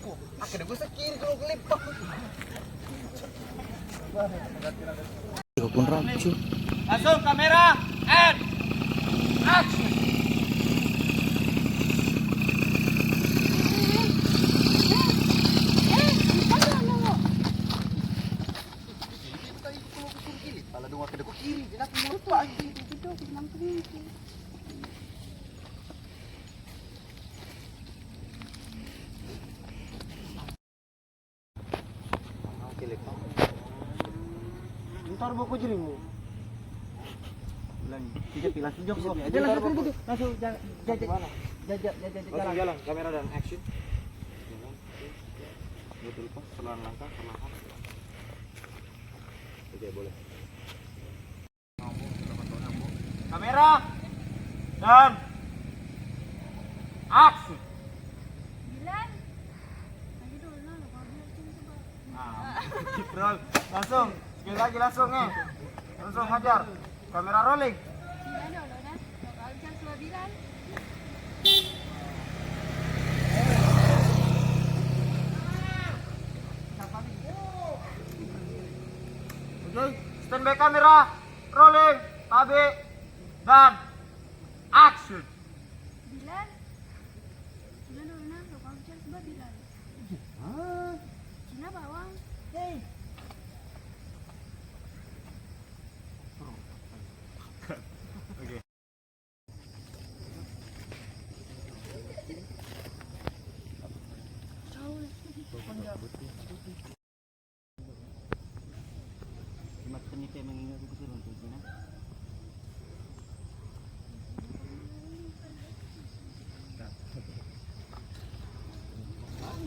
aku. Akhirnya gue sekiri kalau kelipang. Pun racun. Langsung kamera and action. Pala dong akhirnya ko kiri, dinak mulut pa. Dito, tignan ko dito. Ntar bawa ko jeri mo. Bilang, tiga pilas jok so. Jalan langsung jalan kamera dan action. Betul kok, perlahan langkah, perlahan. Oke, boleh. Kamera dan aksi. Bilan. Lagi dulu lah, kalau dia coba. Roll, langsung. Sekali lagi langsung nih. Langsung hajar. Kamera rolling. Bilan dulu dah. Kalau jam 9. Oke, standby kamera, rolling, tabi, dan action. Bilan. Bilan dulu nah, kalau jam 9. Cina bawang. Hey. Oke. Cuma penyitik mengingat itu untuk Cina.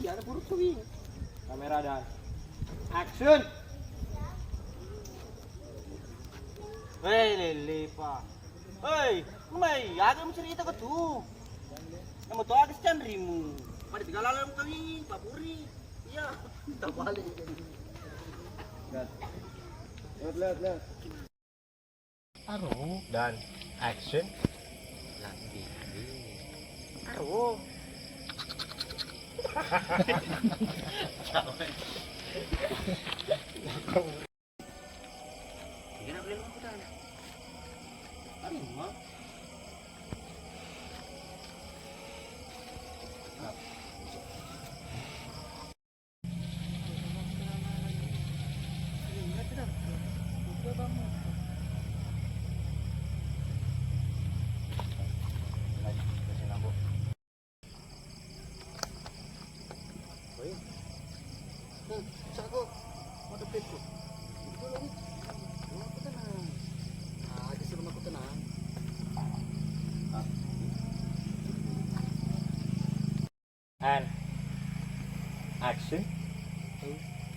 Iya, ada buruk tuh. Kamera dan action. Hei, lele pak. Hei, kumai, ada cerita ke tuh. Kamu tuh ada candrimu. Pada tiga lalam kami, papuri. Iya, tak balik. Lihat. Aduh. Dan action. Lagi. Aduh. Gimana beli aku tanya? Aduh, mah. Sago, mau dapet ko. Tulong. Aku tenang. Di rumah aku tenang. And action.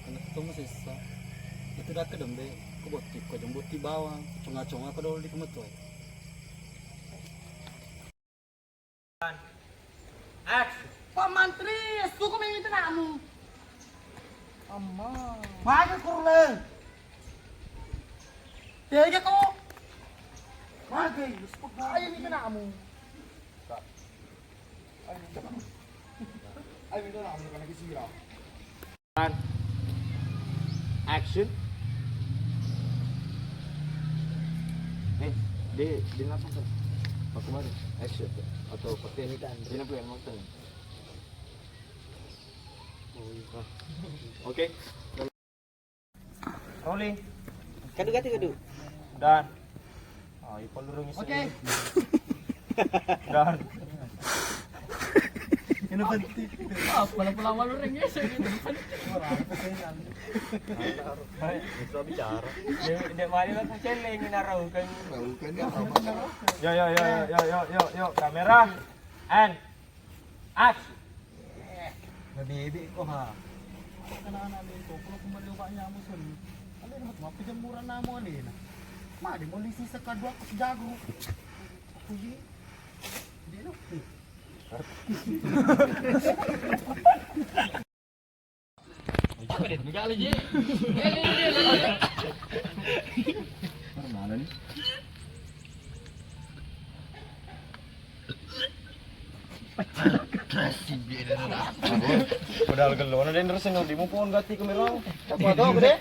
Kena ketemu sisa. Itu dah ke dembe. Ko boti ko jeng boti bawang. Conga-conga ko dulu di kemetuai. Action. Pak Mantri, suku minta namu. Amma. Maju kurle. Tega ko. Maju, ayo minta namu. Ayo minta namu karena kisira. And action. Di apa tuh? Aku mana? Action atau pakai ini kan? Ini aku yang mau tanya. Oke. Rolling. Kadu. Dan ipol durung isi. Oke. Dan Ini penting. Pala lu ring ya sih. bisa bicara. Dia mari lah celeng naraw kan. Yo, kamera and action. Nabibi ko ha. Kanaan ko, kalau kumaliw ka niya mo sun. Alin mo, mapijamuran na mo alin. Madi mo lisi sa kadwa ko sa jago. Kuyi. Di no. Mana nih? Padahal gelo na din terus di mo pun gati ko meron. Ako ato ko de.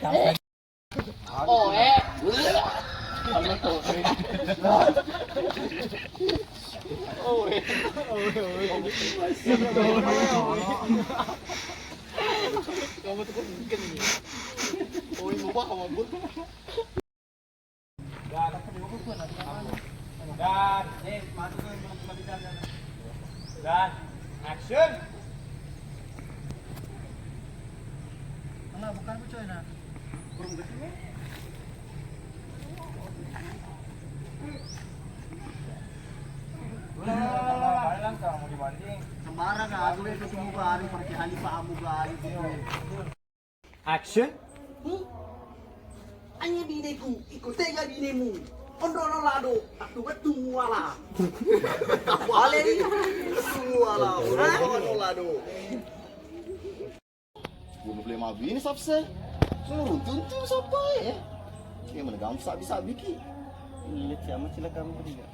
Dan action. Alah, bukan aku coy nah. Balang ka mo dibanding. Sembarang aku itu semua hari pakai halifah amu hari gitu. Action. Anya bineku, ikut tega binemu. Ondoro lado, aku betul wala. Wale semua lah, ondoro lado. Gua mau beli mabi ini sabse. Suruh tuntun sampai ya. Dia mana gamsak bisa bikin. Lihat siapa sila kamu ketiga.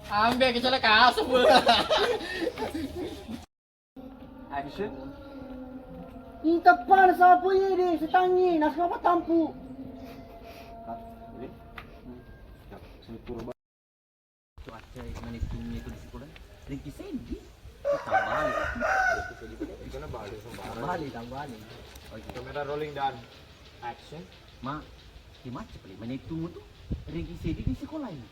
Ambil kecelakaan semua. Action. Itapan sapu ini, setangi, naskah apa tampu. Cuaca menitungnya itu di sekolah. Ringki sendi. Tambali. Kamera rolling dan action. Ma, gimana cepet menitung itu ringki sendi di sekolah ini.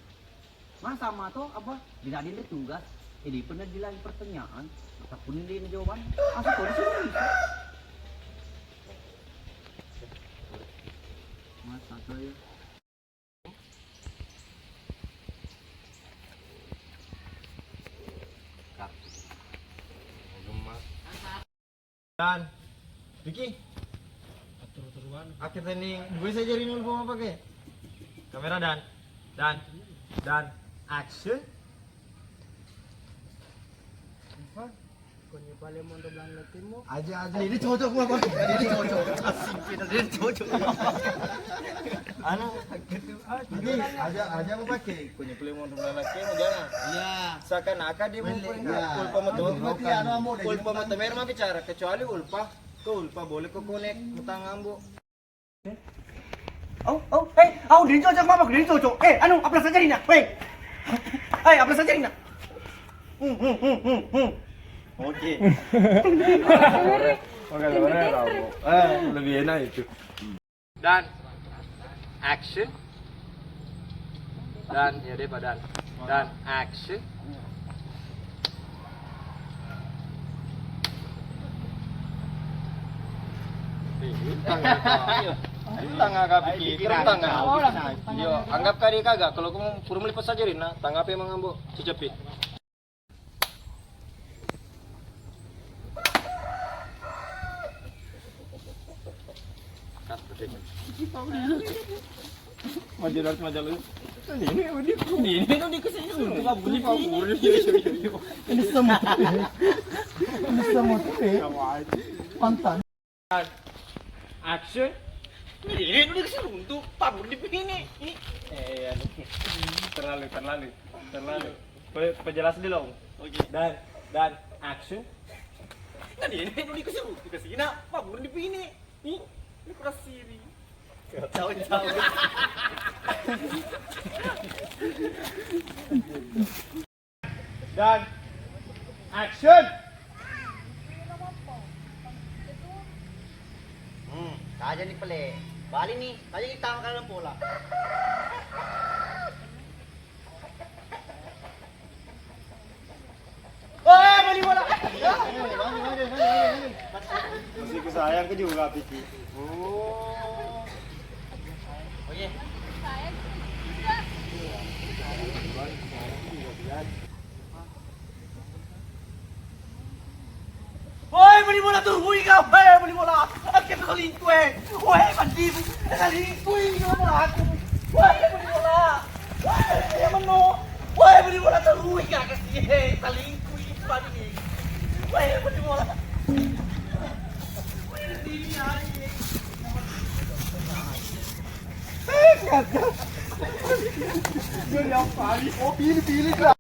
Ma sama tuh apa? Bila ada tugas, ini pernah dilain pertanyaan, ataupun ini jawaban. Asal kau di sini. Mas satu ya. Dan Vicky. Akhir tanding gue saja rinul mau pakai. Kamera dan action. Aja ini cocok gua Bang. Ini cocok. Asik kita dia cocok. Anu Ini aja mau pakai. punya pilih mau lelaki mau jangan. Iya. Seakan-akan dia mau Iya. ulpa motor. Berarti anu mau deh. Ulpa motor mah bicara kecuali ulpa. Kau ulpa boleh kau connect mutang ambo. Diri cocok mama, diri cocok. Anu, apa saja ini nak? Apa saja ini nak? Oke. Pinter-pinter. Lebih enak itu. Dan action. Dan ya deh badan. Dan action. Tangga ka pikir, tangga. Yo, anggap kali kagak kalau kamu suruh melipat saja Rina, tanggapi emang ambo, cicepi. Majalah majalah. Ini tuh di kesini sudah bunyi pabur. Ini semut. Ini semut. Pantan. Action. Ini tuh di kesini untuk pabur di sini. Ini. Terlalu. Perjelas dulu. Oke. Dan action. Tadi ini tuh di kesini pabur di sini. Ini keras siri. Jauh. Dan action. Kaja nih pele. Bali nih, kaja kita makan pola. Bali bola. Masih kesayang ke juga Piki. Oke. Beli bola tuh, kau, beli bola. Akhir selingkuh, bandimu, selingkuh bola aku. Beli bola. Beli bola tuh, kau kasih, selingkuh bandimu. Beli bola. Ini hari. Pilih lah.